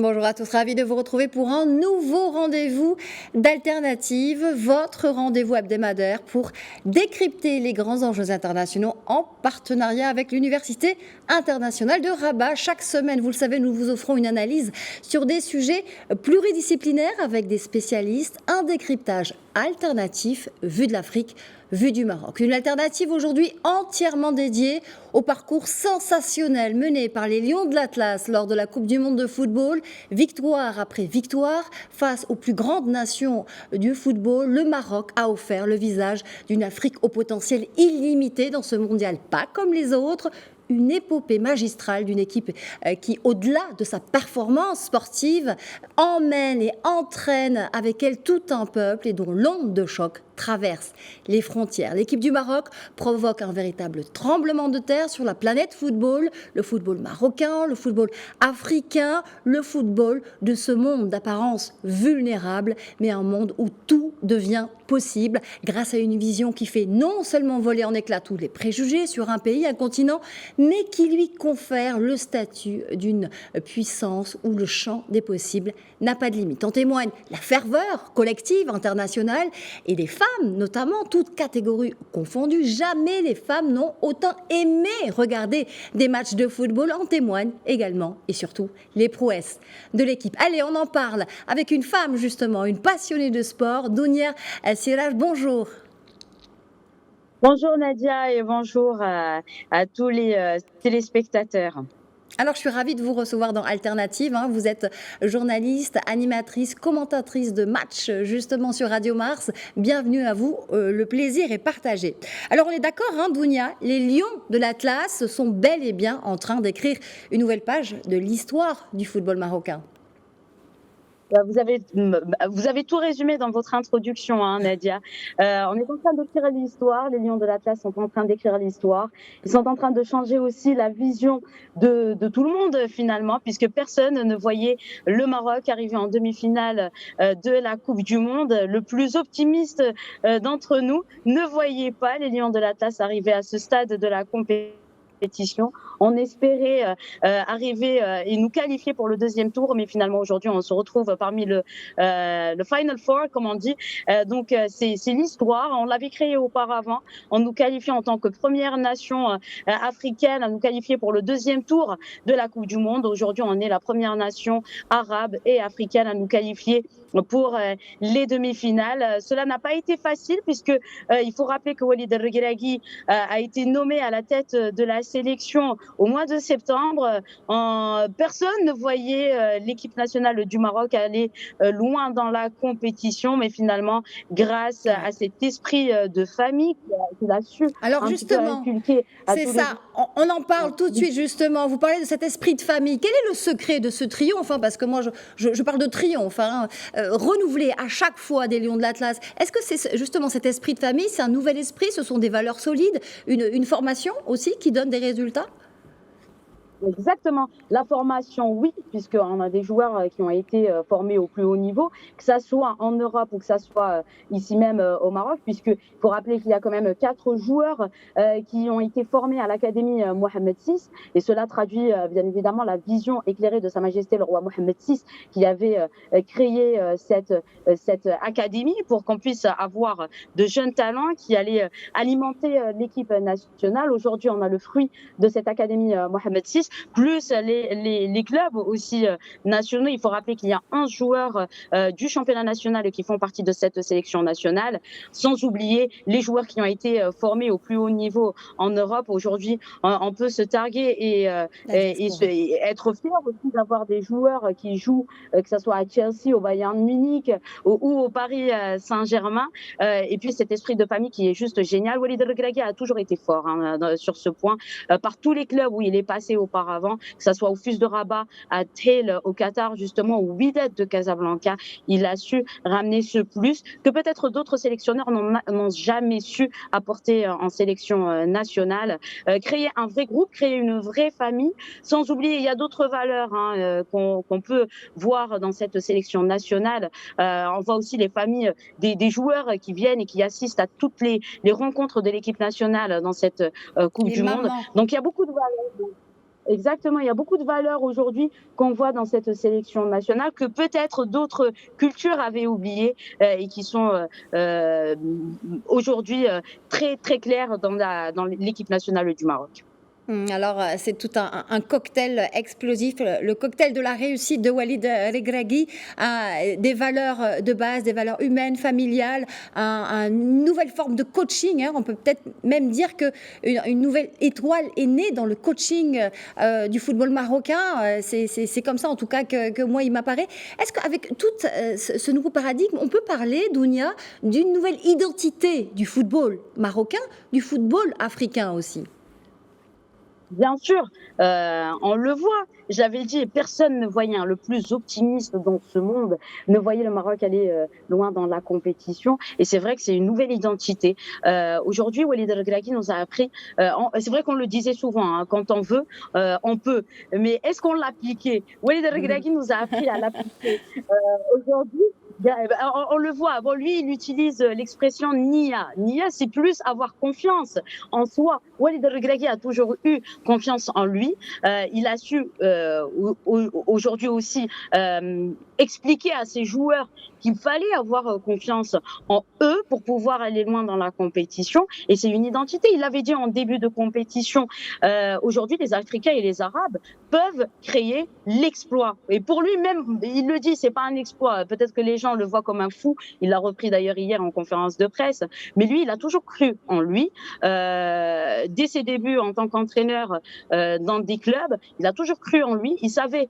Bonjour à tous, ravi de vous retrouver pour un nouveau rendez-vous d'Alternative, votre rendez-vous hebdomadaire pour décrypter les grands enjeux internationaux en partenariat avec l'Université internationale de Rabat. Chaque semaine, vous le savez, nous vous offrons une analyse sur des sujets pluridisciplinaires avec des spécialistes, un décryptage alternatif vu de l'Afrique, vu du Maroc. Une alternative aujourd'hui entièrement dédiée au parcours sensationnel mené par les Lions de l'Atlas lors de la Coupe du Monde de football. Victoire après victoire face aux plus grandes nations du football, le Maroc a offert le visage d'une Afrique au potentiel illimité dans ce mondial, pas comme les autres. Une épopée magistrale d'une équipe qui, au-delà de sa performance sportive, emmène et entraîne avec elle tout un peuple et dont l'onde de choc traverse les frontières. L'équipe du Maroc provoque un véritable tremblement de terre sur la planète football, le football marocain, le football africain, le football de ce monde d'apparence vulnérable, mais un monde où tout devient possible grâce à une vision qui fait non seulement voler en éclats tous les préjugés sur un pays, un continent, mais qui lui confère le statut d'une puissance où le champ des possibles n'a pas de limite. En témoigne la ferveur collective internationale et des femmes, notamment, toutes catégories confondues. Jamais les femmes n'ont autant aimé regarder des matchs de football. En témoignent également et surtout les prouesses de l'équipe. Allez, on en parle avec une femme justement, une passionnée de sport, Dounia Siraj. Bonjour. Bonjour Nadia et bonjour à tous les téléspectateurs. Alors, je suis ravie de vous recevoir dans Alternative. Vous êtes journaliste, animatrice, commentatrice de matchs justement sur Radio Mars. Bienvenue à vous, le plaisir est partagé. Alors, on est d'accord, Dounia, les Lions de l'Atlas sont bel et bien en train d'écrire une nouvelle page de l'histoire du football marocain. Vous avez tout résumé dans votre introduction, Nadia. On est en train d'écrire l'histoire. Les Lions de l'Atlas sont en train d'écrire l'histoire. Ils sont en train de changer aussi la vision de tout le monde finalement, puisque personne ne voyait le Maroc arriver en demi-finale de la Coupe du Monde. Le plus optimiste d'entre nous ne voyait pas les Lions de l'Atlas arriver à ce stade de la compétition. On espérait arriver et nous qualifier pour le deuxième tour, mais finalement aujourd'hui on se retrouve parmi le Final Four, comme on dit. Donc c'est l'histoire. On l'avait créé auparavant. On nous qualifiait en tant que première nation africaine à nous qualifier pour le deuxième tour de la Coupe du Monde. Aujourd'hui on est la première nation arabe et africaine à nous qualifier pour les demi-finales. Cela n'a pas été facile puisque il faut rappeler que Walid El Regragui a été nommé à la tête de la sélection au mois de septembre. Personne ne voyait l'équipe nationale du Maroc aller loin dans la compétition, mais finalement, grâce à cet esprit de famille qu'il a su inculquer. C'est ça, on en parle tout de suite justement. Vous parlez de cet esprit de famille. Quel est le secret de ce triomphe, parce que moi je parle de triomphe, renouvelé à chaque fois des Lions de l'Atlas. Est-ce que c'est justement cet esprit de famille, c'est un nouvel esprit, ce sont des valeurs solides, une formation aussi qui donne des résultats? Exactement. La formation, oui, puisqu'on a des joueurs qui ont été formés au plus haut niveau, que ça soit en Europe ou que ça soit ici même au Maroc, puisqu'il faut rappeler qu'il y a quand même 4 joueurs qui ont été formés à l'Académie Mohamed VI, et cela traduit bien évidemment la vision éclairée de Sa Majesté le roi Mohamed VI, qui avait créé cette académie pour qu'on puisse avoir de jeunes talents qui allaient alimenter l'équipe nationale. Aujourd'hui, on a le fruit de cette Académie Mohamed VI, plus les clubs aussi nationaux. Il faut rappeler qu'il y a 11 joueurs du championnat national qui font partie de cette sélection nationale, sans oublier les joueurs qui ont été formés au plus haut niveau en Europe. Aujourd'hui, on peut se targuer et être fier aussi d'avoir des joueurs qui jouent, que ce soit à Chelsea, au Bayern Munich ou au Paris Saint-Germain. Et puis cet esprit de famille qui est juste génial. Walid El Regragui a toujours été fort sur ce point, par tous les clubs où il est passé auparavant, que ce soit au FUS de Rabat, à Tel au Qatar justement, ou Wydad de Casablanca. Il a su ramener ce plus que peut-être d'autres sélectionneurs n'ont jamais su apporter en sélection nationale. Créer un vrai groupe, créer une vraie famille, sans oublier il y a d'autres valeurs qu'on peut voir dans cette sélection nationale. On voit aussi les familles des joueurs qui viennent et qui assistent à toutes les rencontres de l'équipe nationale dans cette Coupe du Monde. Donc il y a beaucoup de valeurs. Exactement, il y a beaucoup de valeurs aujourd'hui qu'on voit dans cette sélection nationale que peut-être d'autres cultures avaient oubliées et qui sont aujourd'hui très très claires dans l'équipe nationale du Maroc. Alors, c'est tout un cocktail explosif, le cocktail de la réussite de Walid Regragui, des valeurs de base, des valeurs humaines, familiales, une nouvelle forme de coaching. On peut peut-être même dire qu'une nouvelle étoile est née dans le coaching du football marocain. C'est comme ça, en tout cas, que moi, il m'apparaît. Est-ce qu'avec tout ce nouveau paradigme, on peut parler, Dounia, d'une nouvelle identité du football marocain, du football africain aussi? Bien sûr, on le voit. J'avais dit, personne ne voyait le plus optimiste dans ce monde, ne voyait le Maroc aller loin dans la compétition. Et c'est vrai que c'est une nouvelle identité. Aujourd'hui, Walid Regragui nous a appris, c'est vrai qu'on le disait souvent, hein, quand on veut, on peut. Mais est-ce qu'on l'a appliqué? Walid Regragui nous a appris à l'appliquer. Aujourd'hui, on le voit. Bon, lui, il utilise l'expression Nia. Nia, c'est plus avoir confiance en soi. Walid Regragui a toujours eu confiance en lui. Il a su aujourd'hui aussi expliquer à ses joueurs qu'il fallait avoir confiance en eux pour pouvoir aller loin dans la compétition. Et c'est une identité. Il l'avait dit en début de compétition. Aujourd'hui, les Africains et les Arabes peuvent créer l'exploit. Et pour lui-même, il le dit, c'est pas un exploit. Peut-être que les gens le voient comme un fou. Il l'a repris d'ailleurs hier en conférence de presse. Mais lui, il a toujours cru en lui. Dès ses débuts en tant qu'entraîneur dans des clubs, il a toujours cru en lui. Il savait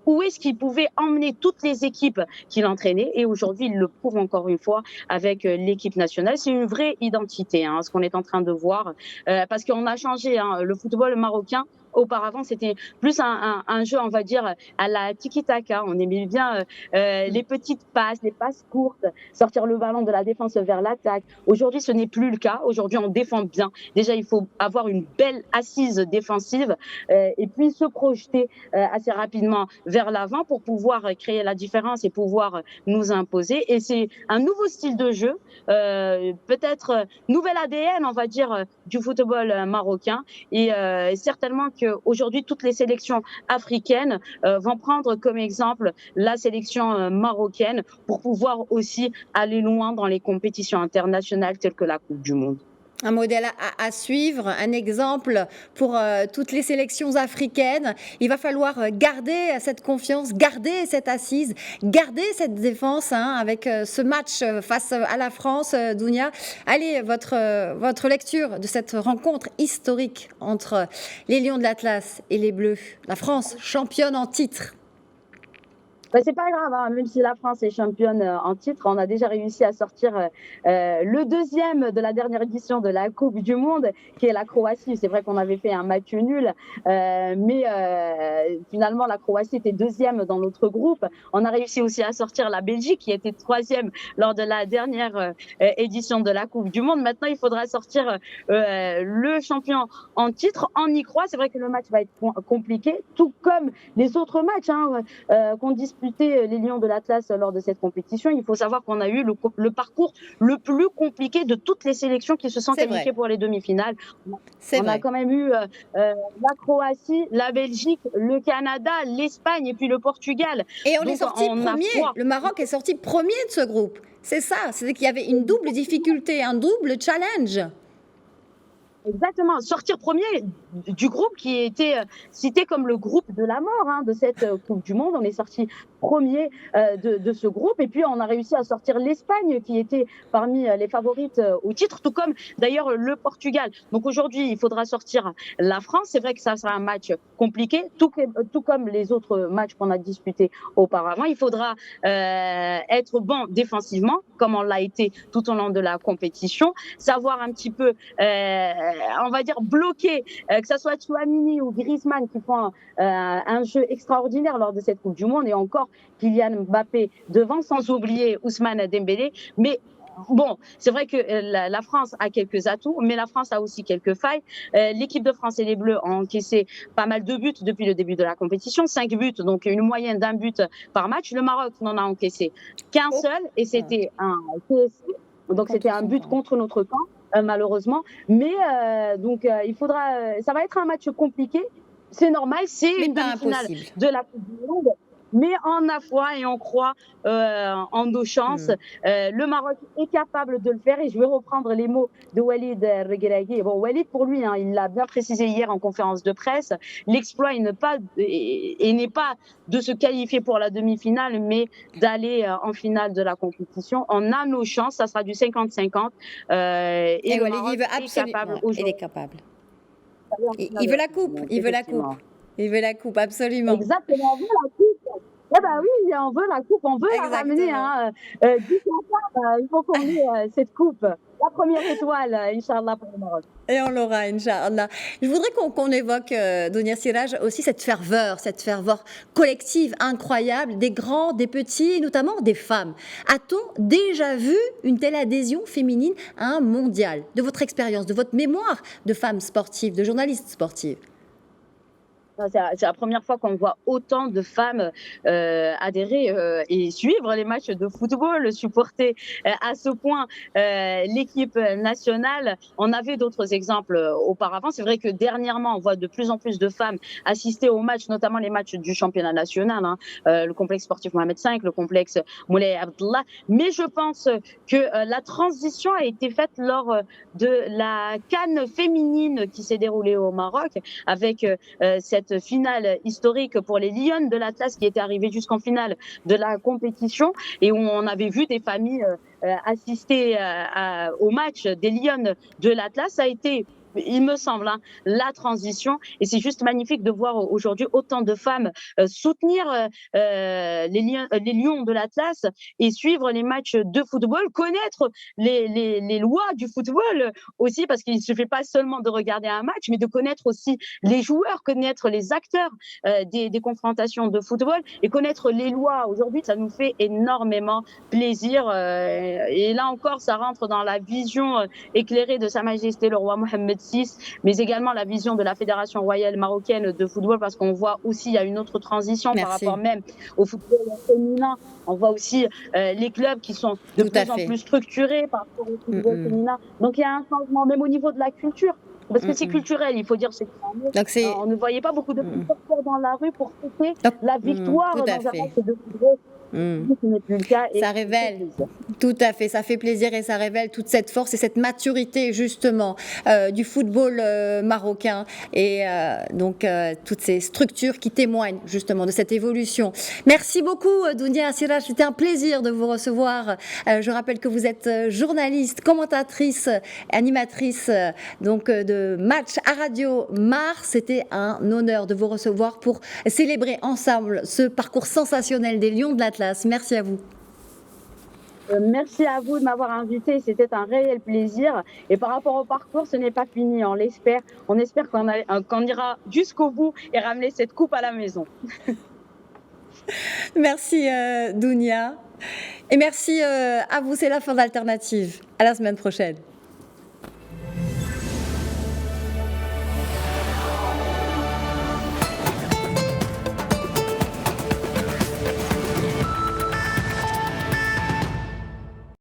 où est-ce qu'il pouvait emmener toutes les équipes qu'il entraînait. Et aujourd'hui, il le prouve encore une fois avec l'équipe nationale. C'est une vraie identité, hein, ce qu'on est en train de voir. Parce qu'on a changé, hein, le football marocain. Auparavant, c'était plus un jeu, on va dire, à la tiki-taka. On aimait bien les petites passes, les passes courtes, sortir le ballon de la défense vers l'attaque. Aujourd'hui, ce n'est plus le cas. Aujourd'hui, on défend bien. Déjà, il faut avoir une belle assise défensive et puis se projeter assez rapidement vers l'avant pour pouvoir créer la différence et pouvoir nous imposer. Et c'est un nouveau style de jeu, peut-être nouvel ADN, on va dire, du football marocain. Et certainement qu'aujourd'hui, toutes les sélections africaines vont prendre comme exemple la sélection marocaine pour pouvoir aussi aller loin dans les compétitions internationales telles que la Coupe du Monde. Un modèle à suivre, un exemple pour toutes les sélections africaines. Il va falloir garder cette confiance, garder cette assise, garder cette défense avec ce match face à la France, Dounia. Allez, votre lecture de cette rencontre historique entre les Lions de l'Atlas et les Bleus. La France, championne en titre. C'est pas grave, hein, même si la France est championne en titre, on a déjà réussi à sortir le deuxième de la dernière édition de la Coupe du Monde, qui est la Croatie. C'est vrai qu'on avait fait un match nul, mais finalement la Croatie était deuxième dans notre groupe. On a réussi aussi à sortir la Belgique, qui était troisième lors de la dernière édition de la Coupe du Monde. Maintenant, il faudra sortir le champion en titre. On y croit. C'est vrai que le match va être compliqué, tout comme les autres matchs qu'on dispute les Lions de l'Atlas lors de cette compétition. Il faut savoir qu'on a eu le parcours le plus compliqué de toutes les sélections qui se sont qualifiées pour les demi-finales. On a quand même eu la Croatie, la Belgique, le Canada, l'Espagne et puis le Portugal. Et on est sorti premier. Le Maroc est sorti premier de ce groupe. C'est ça. C'est qu'il y avait une double difficulté, un double challenge. Exactement, sortir premier du groupe qui était cité comme le groupe de la mort de cette Coupe du Monde. On est sorti premier de ce groupe et puis on a réussi à sortir l'Espagne qui était parmi les favorites au titre, tout comme d'ailleurs le Portugal. Donc aujourd'hui, il faudra sortir la France. C'est vrai que ça sera un match compliqué, tout comme les autres matchs qu'on a disputés auparavant. Il faudra être bon défensivement, comme on l'a été tout au long de la compétition, savoir un petit peu on va dire bloquer, que ce soit Tchouaméni ou Griezmann qui font un jeu extraordinaire lors de cette Coupe du Monde et encore Kylian Mbappé devant, sans oublier Ousmane Dembélé. Mais bon, c'est vrai que la France a quelques atouts, mais la France a aussi quelques failles. L'équipe de France et les Bleus ont encaissé pas mal de buts depuis le début de la compétition, 5 buts, donc une moyenne d'un but par match. Le Maroc n'en a encaissé qu'un seul et c'était un TSC, donc c'était un but contre notre camp. Malheureusement, mais donc il faudra, ça va être un match compliqué c'est normal, c'est Mais une pas demi-finale impossible. de la Coupe du Monde. Mais on a foi et on croit en nos chances. Hmm. Le Maroc est capable de le faire et je vais reprendre les mots de Walid Regragui. Bon, Walid, pour lui, hein, il l'a bien précisé hier en conférence de presse, l'exploit n'est pas de se qualifier pour la demi-finale, mais d'aller en finale de la compétition. On a nos chances, ça sera du 50-50 et le Walid, il Maroc veut est capable absolument. Il est aujourd'hui capable. d'aller en finale Il de veut la la Coupe du coupe. Monde, Il veut la coupe. effectivement. Il veut la coupe, absolument. Exactement, on veut la coupe. Eh ben oui, on veut la coupe, on veut la ramener. Exactement. Hein. Du Qatar, il faut qu'on ait cette coupe. La première étoile, Inch'Allah, pour le Maroc. Et on l'aura, Inch'Allah. Je voudrais qu'on évoque, Dounia Siraj, aussi cette ferveur collective incroyable des grands, des petits, et notamment des femmes. A-t-on déjà vu une telle adhésion féminine à un mondial? De votre expérience, de votre mémoire de femmes sportives, de journalistes sportives? C'est la première fois qu'on voit autant de femmes adhérer et suivre les matchs de football, supporter à ce point l'équipe nationale. On avait d'autres exemples auparavant. C'est vrai que dernièrement, on voit de plus en plus de femmes assister aux matchs, notamment les matchs du championnat national, hein, le complexe sportif Mohamed V, le complexe Moulay Abdallah. Mais je pense que la transition a été faite lors de la CAN féminine qui s'est déroulée au Maroc avec cette finale historique pour les Lions de l'Atlas qui était arrivée jusqu'en finale de la compétition et où on avait vu des familles assister au match des Lions de l'Atlas. Ça a été, il me semble, hein, la transition. Et c'est juste magnifique de voir aujourd'hui autant de femmes soutenir les Lions de l'Atlas et suivre les matchs de football, connaître les lois du football aussi, parce qu'il ne suffit pas seulement de regarder un match, mais de connaître aussi les joueurs, connaître les acteurs des confrontations de football et connaître les lois. Aujourd'hui, ça nous fait énormément plaisir. Et là encore, ça rentre dans la vision éclairée de Sa Majesté le roi Mohammed VI, mais également la vision de la Fédération royale marocaine de football, parce qu'on voit aussi il y a une autre transition par rapport même au football féminin. On voit aussi les clubs qui sont de plus en plus structurés par rapport au football féminin. Donc il y a un changement même au niveau de la culture. Parce que c'est culturel, il faut dire ce qu'il en est. On ne voyait pas beaucoup de sortir dans la rue pour fêter la victoire dans un match de football. Ça révèle, tout à fait, ça fait plaisir et ça révèle toute cette force et cette maturité justement du football marocain et donc toutes ces structures qui témoignent justement de cette évolution. Merci beaucoup Dounia Siraj, c'était un plaisir de vous recevoir. Je rappelle que vous êtes journaliste, commentatrice, animatrice donc de match à Radio Mars. C'était un honneur de vous recevoir pour célébrer ensemble ce parcours sensationnel des Lions de l'Atlas. Merci à vous. Merci à vous de m'avoir invité. C'était un réel plaisir. Et par rapport au parcours, ce n'est pas fini. On l'espère. On espère qu'on ira jusqu'au bout et ramener cette coupe à la maison. Merci Dounia. Et merci à vous. C'est la fin d'Alternative. À la semaine prochaine.